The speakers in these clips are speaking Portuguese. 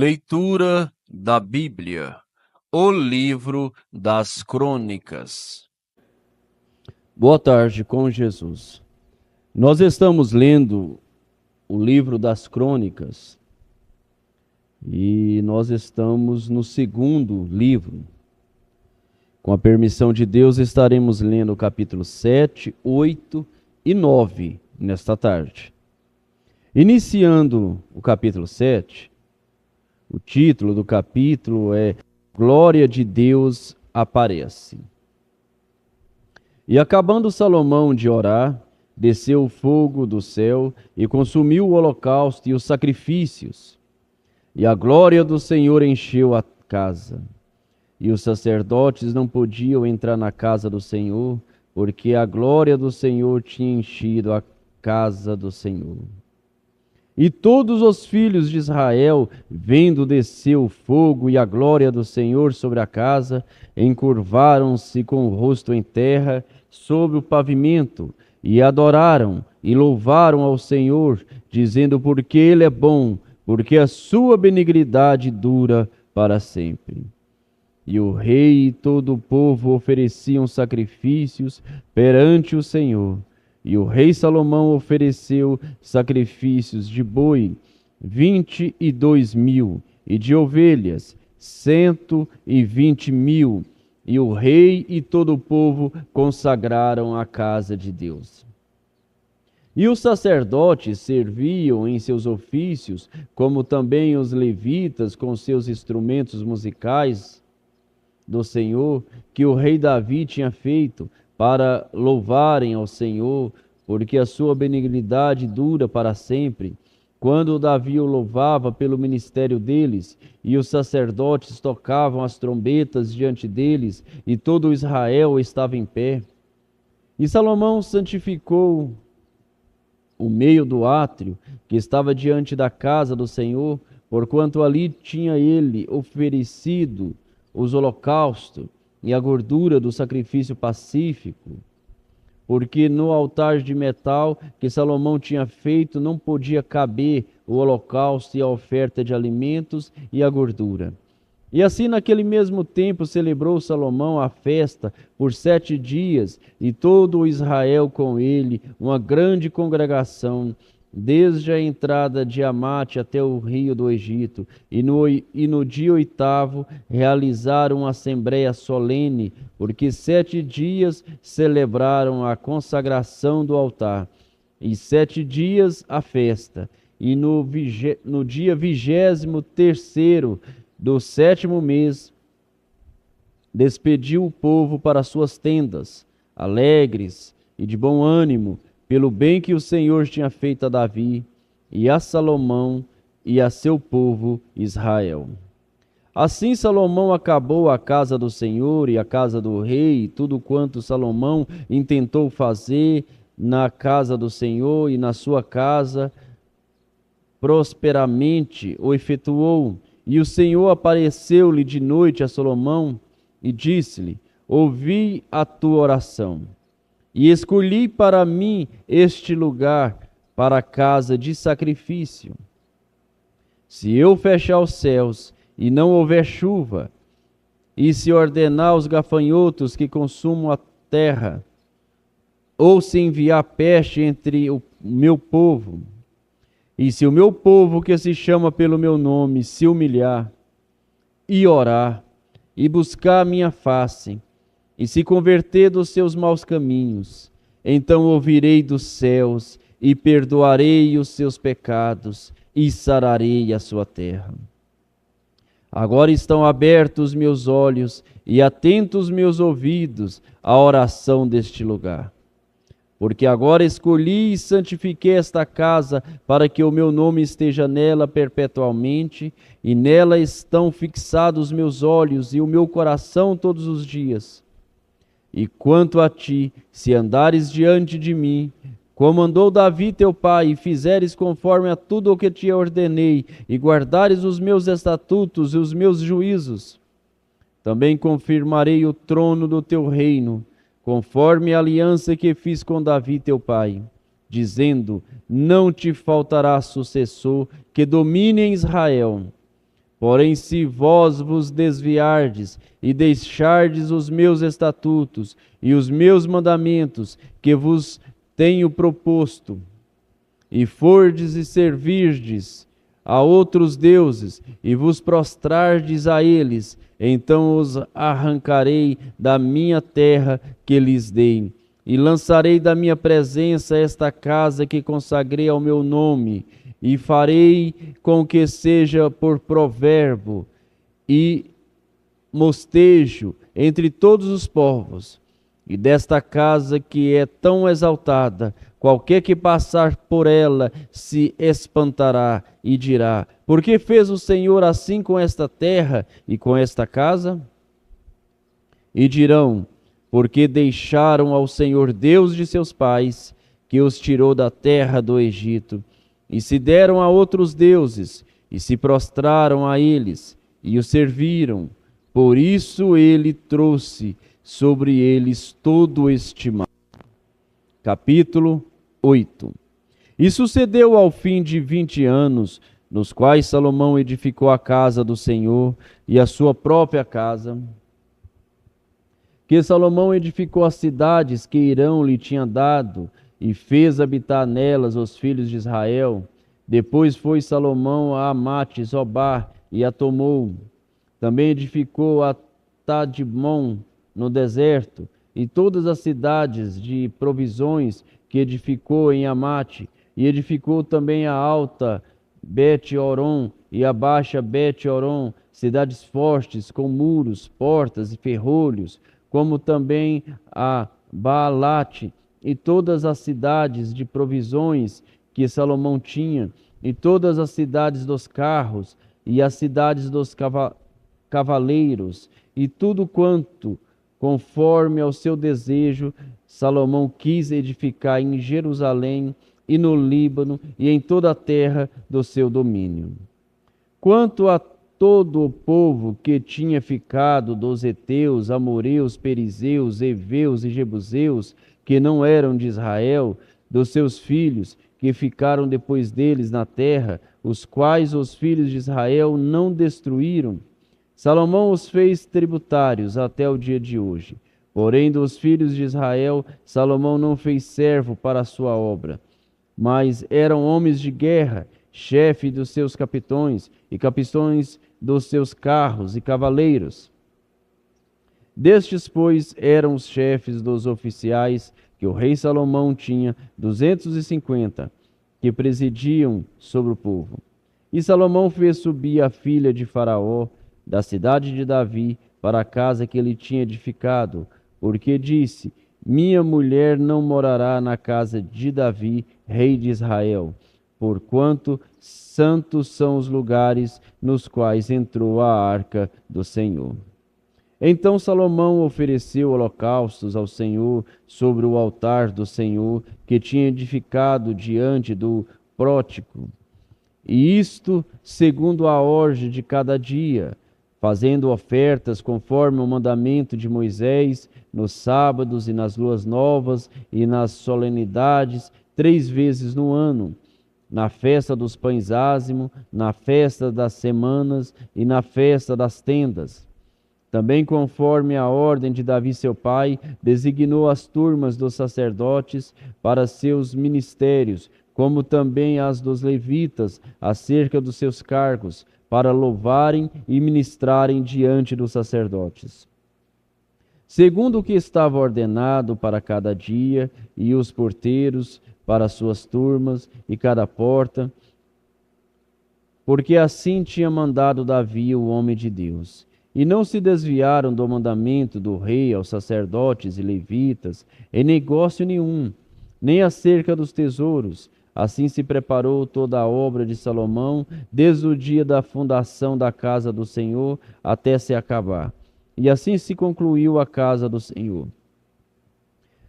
Leitura da Bíblia, o livro das Crônicas. Boa tarde com Jesus. Nós estamos lendo o livro das Crônicas e nós estamos no segundo livro. Com a permissão de Deus, estaremos lendo o capítulo 7, 8 e 9 nesta tarde. Iniciando o capítulo 7, o título do capítulo é Glória de Deus aparece. E acabando Salomão de orar, desceu o fogo do céu e consumiu o holocausto e os sacrifícios. E a glória do Senhor encheu a casa. E os sacerdotes não podiam entrar na casa do Senhor, porque a glória do Senhor tinha enchido a casa do Senhor. E todos os filhos de Israel, vendo descer o fogo e a glória do Senhor sobre a casa, encurvaram-se com o rosto em terra sobre o pavimento, e adoraram e louvaram ao Senhor, dizendo: porque Ele é bom, porque a sua benignidade dura para sempre. E o rei e todo o povo ofereciam sacrifícios perante o Senhor. E o rei Salomão ofereceu sacrifícios de boi, 22.000, e de ovelhas, 120.000. E o rei e todo o povo consagraram a casa de Deus. E os sacerdotes serviam em seus ofícios, como também os levitas com seus instrumentos musicais do Senhor, que o rei Davi tinha feito, para louvarem ao Senhor, porque a sua benignidade dura para sempre. Quando Davi o louvava pelo ministério deles, e os sacerdotes tocavam as trombetas diante deles, e todo Israel estava em pé. E Salomão santificou o meio do átrio, que estava diante da casa do Senhor, porquanto ali tinha ele oferecido os holocaustos e a gordura do sacrifício pacífico, porque no altar de metal que Salomão tinha feito não podia caber o holocausto e a oferta de alimentos e a gordura. E assim naquele mesmo tempo celebrou Salomão a festa por 7 dias, e todo o Israel com ele, uma grande congregação, desde a entrada de Amate até o rio do Egito. E no dia 8º realizaram uma assembleia solene, porque 7 dias celebraram a consagração do altar, e 7 dias a festa. E no dia 23º do 7º mês, despediu o povo para suas tendas, alegres e de bom ânimo, pelo bem que o Senhor tinha feito a Davi, e a Salomão, e a seu povo Israel. Assim Salomão acabou a casa do Senhor e a casa do rei, e tudo quanto Salomão intentou fazer na casa do Senhor e na sua casa, prosperamente o efetuou. E o Senhor apareceu-lhe de noite a Salomão e disse-lhe: ouvi a tua oração, e escolhi para mim este lugar para a casa de sacrifício. Se eu fechar os céus e não houver chuva, e se ordenar os gafanhotos que consumam a terra, ou se enviar peste entre o meu povo, e se o meu povo que se chama pelo meu nome se humilhar, e orar, e buscar a minha face, e se converter dos seus maus caminhos, então ouvirei dos céus, e perdoarei os seus pecados, e sararei a sua terra. Agora estão abertos meus olhos, e atentos meus ouvidos à oração deste lugar. Porque agora escolhi e santifiquei esta casa, para que o meu nome esteja nela perpetuamente, e nela estão fixados meus olhos e o meu coração todos os dias. E quanto a ti, se andares diante de mim, como andou Davi teu pai, e fizeres conforme a tudo o que te ordenei, e guardares os meus estatutos e os meus juízos, também confirmarei o trono do teu reino, conforme a aliança que fiz com Davi teu pai, dizendo: não te faltará sucessor que domine em Israel. Porém, se vós vos desviardes e deixardes os meus estatutos e os meus mandamentos que vos tenho proposto, e fordes e servirdes a outros deuses, e vos prostrardes a eles, então os arrancarei da minha terra que lhes dei, e lançarei da minha presença esta casa que consagrei ao meu nome, e farei com que seja por provérbio e mostejo entre todos os povos. E desta casa que é tão exaltada, qualquer que passar por ela se espantará e dirá: por que fez o Senhor assim com esta terra e com esta casa? E dirão: porque deixaram ao Senhor Deus de seus pais, que os tirou da terra do Egito, e se deram a outros deuses, e se prostraram a eles, e os serviram. Por isso ele trouxe sobre eles todo este mal. Capítulo 8. E sucedeu ao fim de 20 anos, nos quais Salomão edificou a casa do Senhor e a sua própria casa, que Salomão edificou as cidades que Irão lhe tinha dado, e fez habitar nelas os filhos de Israel. Depois foi Salomão a Amate Zobá e a tomou. Também edificou a Tadmon no deserto, e todas as cidades de provisões que edificou em Amate, e edificou também a alta Bet-Oron e a baixa Bet-Oron, cidades fortes com muros, portas e ferrolhos, como também a Baalate e todas as cidades de provisões que Salomão tinha, e todas as cidades dos carros, e as cidades dos cavaleiros, e tudo quanto, conforme ao seu desejo, Salomão quis edificar em Jerusalém e no Líbano e em toda a terra do seu domínio. Quanto a todo o povo que tinha ficado dos heteus, amoreus, perizeus, heveus e jebuseus, que não eram de Israel, dos seus filhos, que ficaram depois deles na terra, os quais os filhos de Israel não destruíram, Salomão os fez tributários até o dia de hoje. Porém, dos filhos de Israel, Salomão não fez servo para a sua obra, mas eram homens de guerra, chefe dos seus capitões e capitões dos seus carros e cavaleiros. Destes, pois, eram os chefes dos oficiais que o rei Salomão tinha 250, que presidiam sobre o povo. E Salomão fez subir a filha de Faraó da cidade de Davi para a casa que ele tinha edificado, porque disse: minha mulher não morará na casa de Davi, rei de Israel, porquanto santos são os lugares nos quais entrou a arca do Senhor. Então Salomão ofereceu holocaustos ao Senhor sobre o altar do Senhor, que tinha edificado diante do pórtico, e isto segundo a ordem de cada dia, fazendo ofertas conforme o mandamento de Moisés, nos sábados e nas luas novas e nas solenidades, 3 vezes no ano, na festa dos pães ázimos, na festa das semanas e na festa das tendas. Também, conforme a ordem de Davi seu pai, designou as turmas dos sacerdotes para seus ministérios, como também as dos levitas, acerca dos seus cargos, para louvarem e ministrarem diante dos sacerdotes, segundo o que estava ordenado para cada dia, e os porteiros para suas turmas e cada porta, porque assim tinha mandado Davi, o homem de Deus. E não se desviaram do mandamento do rei aos sacerdotes e levitas em negócio nenhum, nem acerca dos tesouros. Assim se preparou toda a obra de Salomão, desde o dia da fundação da casa do Senhor até se acabar. E assim se concluiu a casa do Senhor.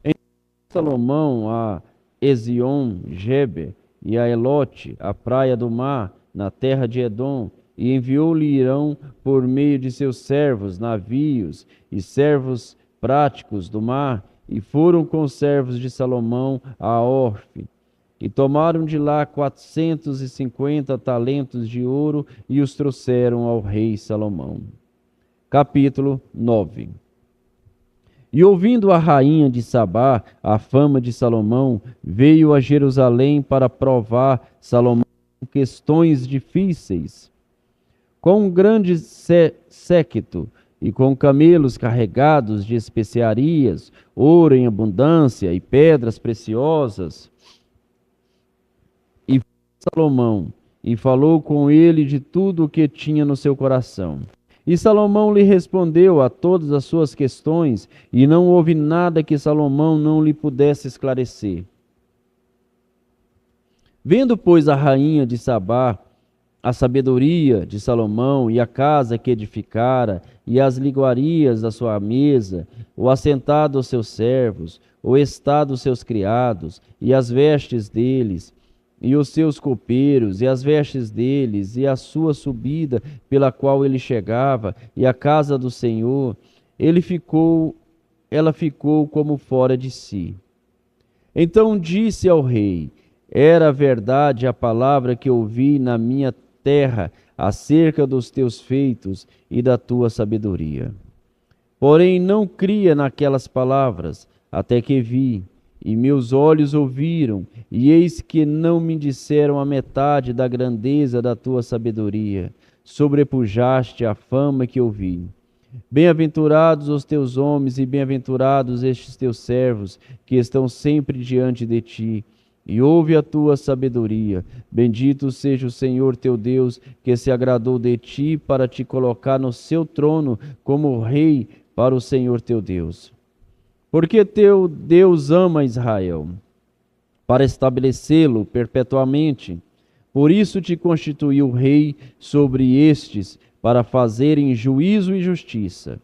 Então Salomão a Ezion-Geber e a Elote, a praia do mar, na terra de Edom, e enviou-lhe Irão por meio de seus servos, navios e servos práticos do mar, e foram com os servos de Salomão a Orfe, e tomaram de lá 450 talentos de ouro e os trouxeram ao rei Salomão. Capítulo 9. E ouvindo a rainha de Sabá a fama de Salomão, veio a Jerusalém para provar Salomão questões difíceis. Com um grande séquito e com camelos carregados de especiarias, ouro em abundância e pedras preciosas. E Salomão, e falou com ele de tudo o que tinha no seu coração. E Salomão lhe respondeu a todas as suas questões, e não houve nada que Salomão não lhe pudesse esclarecer. Vendo, pois, a rainha de Sabá a sabedoria de Salomão e a casa que edificara, e as iguarias da sua mesa, o assentado dos seus servos, o estado dos seus criados, e as vestes deles, e os seus copeiros, e as vestes deles, e a sua subida pela qual ele chegava, e a casa do Senhor, ela ficou como fora de si. Então disse ao rei: era verdade a palavra que ouvi na minha terra acerca dos teus feitos e da tua sabedoria. Porém não cria naquelas palavras, até que vi, e meus olhos ouviram, e eis que não me disseram a metade da grandeza da tua sabedoria. Sobrepujaste a fama que ouvi. Bem-aventurados os teus homens e bem-aventurados estes teus servos, que estão sempre diante de ti, e ouve a tua sabedoria. Bendito seja o Senhor teu Deus, que se agradou de ti para te colocar no seu trono como rei para o Senhor teu Deus. Porque teu Deus ama Israel, para estabelecê-lo perpetuamente. Por isso te constituiu rei sobre estes, para fazerem juízo e justiça.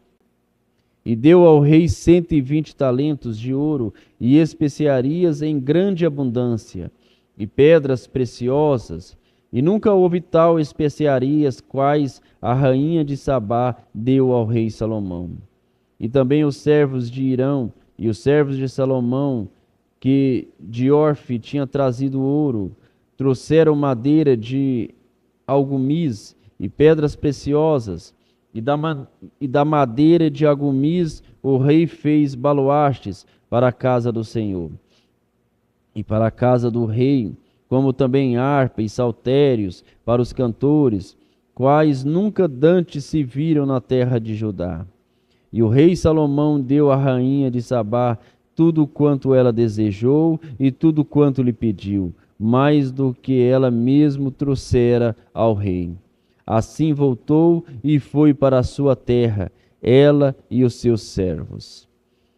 E deu ao rei 120 talentos de ouro e especiarias em grande abundância, e pedras preciosas, e nunca houve tal especiarias quais a rainha de Sabá deu ao rei Salomão. E também os servos de Irão e os servos de Salomão, que de Orfe tinha trazido ouro, trouxeram madeira de algumis e pedras preciosas, e da madeira de algumis o rei fez baluartes para a casa do Senhor. E para a casa do rei, como também harpa e saltérios para os cantores, quais nunca dantes se viram na terra de Judá. E o rei Salomão deu à rainha de Sabá tudo quanto ela desejou e tudo quanto lhe pediu, mais do que ela mesmo trouxera ao rei. Assim voltou e foi para a sua terra, ela e os seus servos.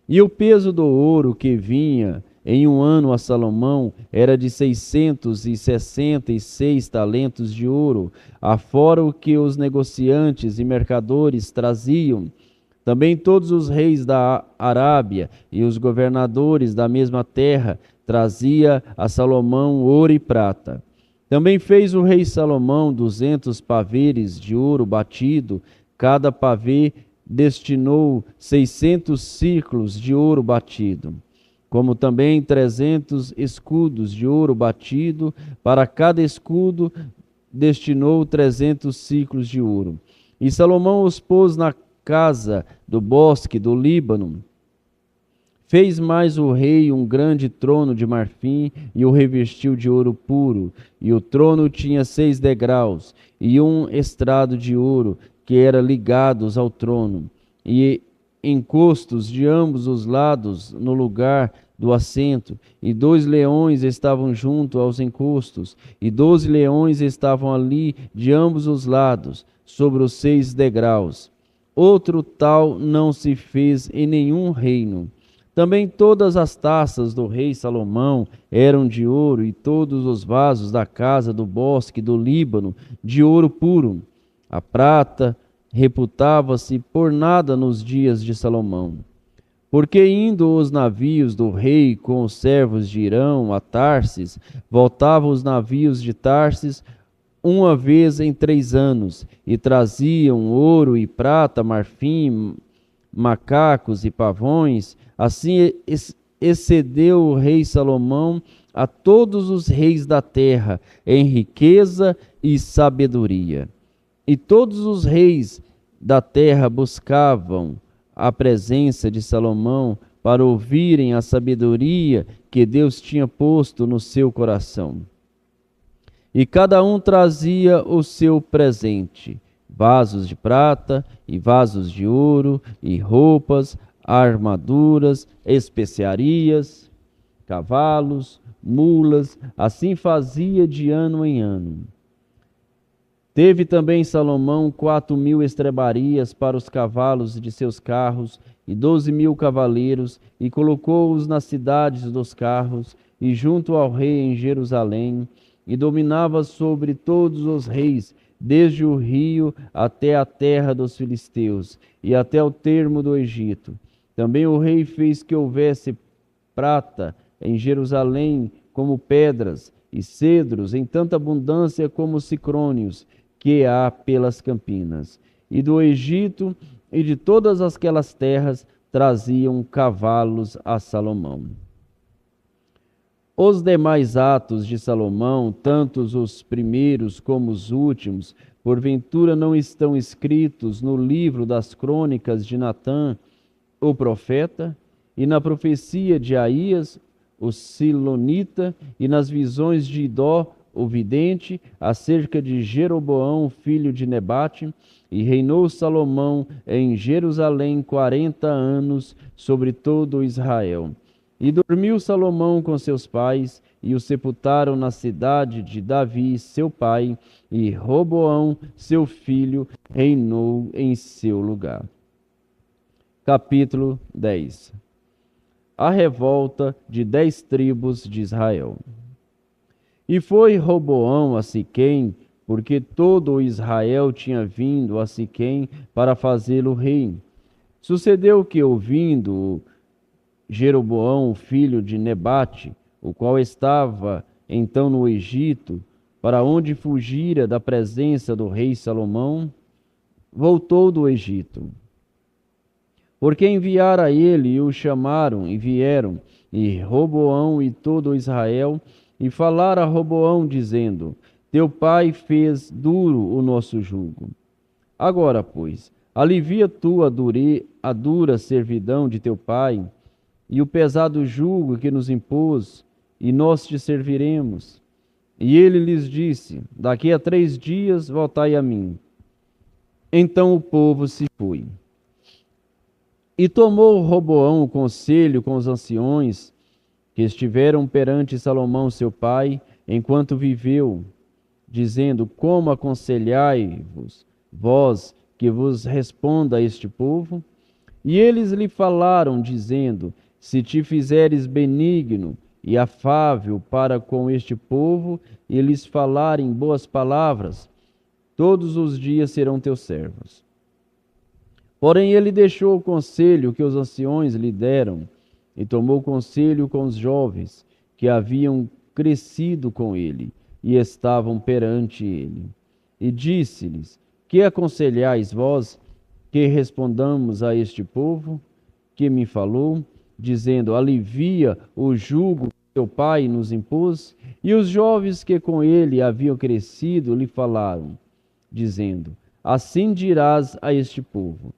E o peso do ouro que vinha em um ano a Salomão era de 666 talentos de ouro, afora o que os negociantes e mercadores traziam. Também todos os reis da Arábia e os governadores da mesma terra trazia a Salomão ouro e prata. Também fez o rei Salomão 200 paveres de ouro batido, cada pavê destinou 600 ciclos de ouro batido, como também 300 escudos de ouro batido, para cada escudo destinou 300 ciclos de ouro. E Salomão os pôs na casa do bosque do Líbano. Fez mais o rei um grande trono de marfim e o revestiu de ouro puro. E o trono tinha 6 degraus e um estrado de ouro que era ligados ao trono. E encostos de ambos os lados no lugar do assento. E 2 leões estavam junto aos encostos. E 12 leões estavam ali de ambos os lados, sobre os 6 degraus. Outro tal não se fez em nenhum reino. Também todas as taças do rei Salomão eram de ouro, e todos os vasos da casa do bosque do Líbano de ouro puro. A prata reputava-se por nada nos dias de Salomão. Porque indo os navios do rei com os servos de Irão a Tarsis, voltavam os navios de Tarsis uma vez em 3 anos, e traziam ouro e prata, marfim, macacos e pavões. Assim excedeu o rei Salomão a todos os reis da terra em riqueza e sabedoria. E todos os reis da terra buscavam a presença de Salomão para ouvirem a sabedoria que Deus tinha posto no seu coração. E cada um trazia o seu presente: vasos de prata e vasos de ouro, e roupas, armaduras, especiarias, cavalos, mulas, assim fazia de ano em ano. Teve também Salomão 4.000 estrebarias para os cavalos de seus carros, e 12.000 cavaleiros, e colocou-os nas cidades dos carros, e junto ao rei em Jerusalém, e dominava sobre todos os reis, desde o rio até a terra dos filisteus, e até o termo do Egito. Também o rei fez que houvesse prata em Jerusalém como pedras, e cedros em tanta abundância como cicrônios que há pelas campinas. E do Egito e de todas aquelas terras traziam cavalos a Salomão. Os demais atos de Salomão, tantos os primeiros como os últimos, porventura não estão escritos no livro das crônicas de Natã, o profeta, e na profecia de Aías, o silonita, e nas visões de Idó, o vidente, acerca de Jeroboão, filho de Nebate, e reinou Salomão em Jerusalém 40 anos sobre todo Israel. E dormiu Salomão com seus pais, e o sepultaram na cidade de Davi, seu pai, e Roboão, seu filho, reinou em seu lugar. Capítulo 10. A revolta de 10 tribos de Israel. E foi Roboão a Siquém, porque todo o Israel tinha vindo a Siquém para fazê-lo rei. Sucedeu que, ouvindo Jeroboão, filho de Nebate, o qual estava então no Egito, para onde fugira da presença do rei Salomão, voltou do Egito. Porque enviara ele e o chamaram, e vieram, e Roboão e todo Israel, e falaram a Roboão, dizendo: Teu pai fez duro o nosso jugo. Agora, pois, alivia tu a dura servidão de teu pai, e o pesado jugo que nos impôs, e nós te serviremos. E ele lhes disse: Daqui a 3 dias voltai a mim. Então o povo se foi. E tomou Roboão o conselho com os anciões que estiveram perante Salomão seu pai, enquanto viveu, dizendo: Como aconselhai-vos, vós, que vos responda a este povo? E eles lhe falaram, dizendo: Se te fizeres benigno e afável para com este povo, e lhes falarem boas palavras, todos os dias serão teus servos. Porém ele deixou o conselho que os anciões lhe deram, e tomou conselho com os jovens que haviam crescido com ele e estavam perante ele. E disse-lhes: Que aconselhais vós que respondamos a este povo que me falou, dizendo: Alivia o jugo que teu pai nos impôs? E os jovens que com ele haviam crescido lhe falaram, dizendo: Assim dirás a este povo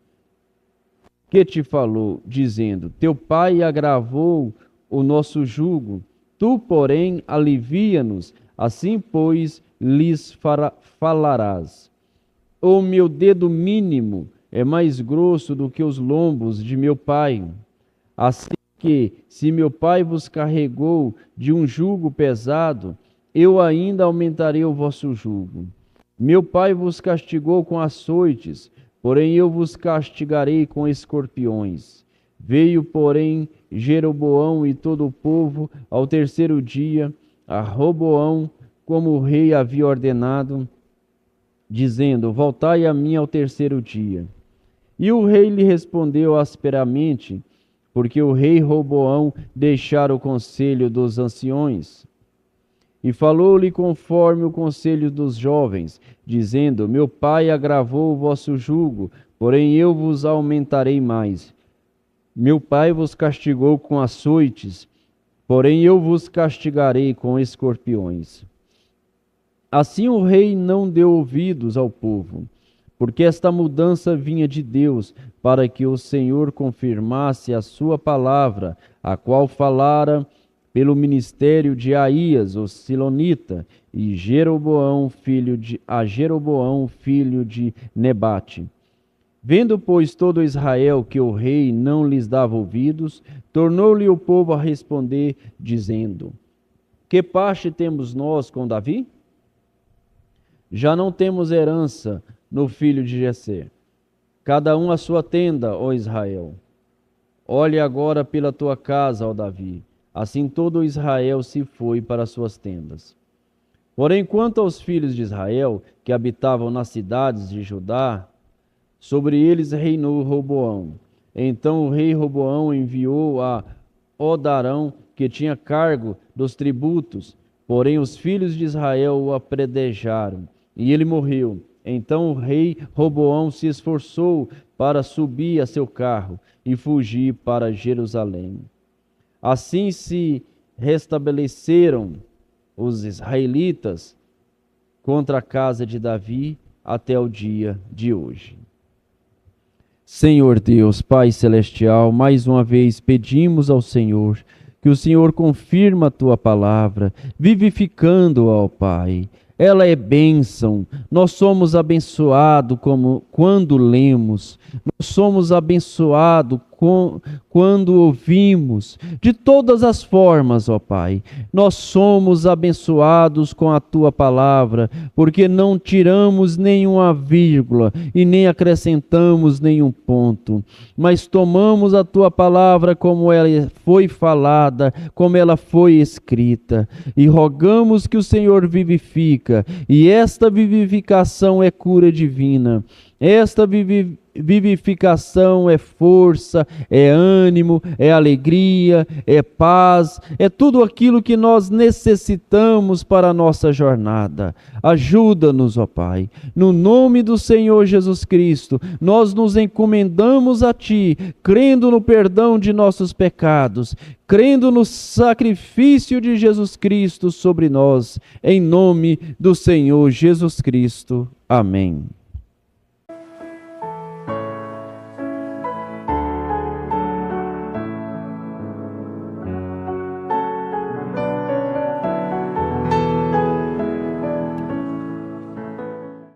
que te falou, dizendo: Teu pai agravou o nosso jugo, tu, porém, alivia-nos. Assim, pois, lhes falarás: O meu dedo mínimo é mais grosso do que os lombos de meu pai. Assim que, se meu pai vos carregou de um jugo pesado, eu ainda aumentarei o vosso jugo. Meu pai vos castigou com açoites, porém eu vos castigarei com escorpiões. Veio, porém, Jeroboão e todo o povo ao 3º dia a Roboão, como o rei havia ordenado, dizendo: Voltai a mim ao 3º dia. E o rei lhe respondeu asperamente, porque o rei Roboão deixara o conselho dos anciões. E falou-lhe conforme o conselho dos jovens, dizendo: Meu pai agravou o vosso jugo, porém eu vos aumentarei mais. Meu pai vos castigou com açoites, porém eu vos castigarei com escorpiões. Assim o rei não deu ouvidos ao povo, porque esta mudança vinha de Deus, para que o Senhor confirmasse a sua palavra, a qual falara pelo ministério de Aías, o silonita, e Jeroboão, filho de Nebate. Vendo, pois, todo Israel que o rei não lhes dava ouvidos, tornou-lhe o povo a responder, dizendo: Que parte temos nós com Davi? Já não temos herança no filho de Jessé. Cada um a sua tenda, ó Israel. Olhe agora pela tua casa, ó Davi. Assim todo Israel se foi para suas tendas. Porém, quanto aos filhos de Israel, que habitavam nas cidades de Judá, sobre eles reinou Roboão. Então o rei Roboão enviou a Odarão, que tinha cargo dos tributos, porém os filhos de Israel o apredejaram, e ele morreu. Então o rei Roboão se esforçou para subir a seu carro e fugir para Jerusalém. Assim se restabeleceram os israelitas contra a casa de Davi até o dia de hoje. Senhor Deus, Pai Celestial, mais uma vez pedimos ao Senhor que o Senhor confirma a Tua palavra, vivificando-a, ó Pai. Ela é bênção, nós somos abençoados quando lemos, nós somos abençoados quando ouvimos, de todas as formas, ó Pai. Nós somos abençoados com a Tua palavra, porque não tiramos nenhuma vírgula e nem acrescentamos nenhum ponto, mas tomamos a Tua palavra como ela foi falada, como ela foi escrita, e rogamos que o Senhor vivifica, e esta vivificação é cura divina. Esta vivificação é força, é ânimo, é alegria, é paz, é tudo aquilo que nós necessitamos para a nossa jornada. Ajuda-nos, ó Pai. No nome do Senhor Jesus Cristo, nós nos encomendamos a Ti, crendo no perdão de nossos pecados, crendo no sacrifício de Jesus Cristo sobre nós, em nome do Senhor Jesus Cristo. Amém.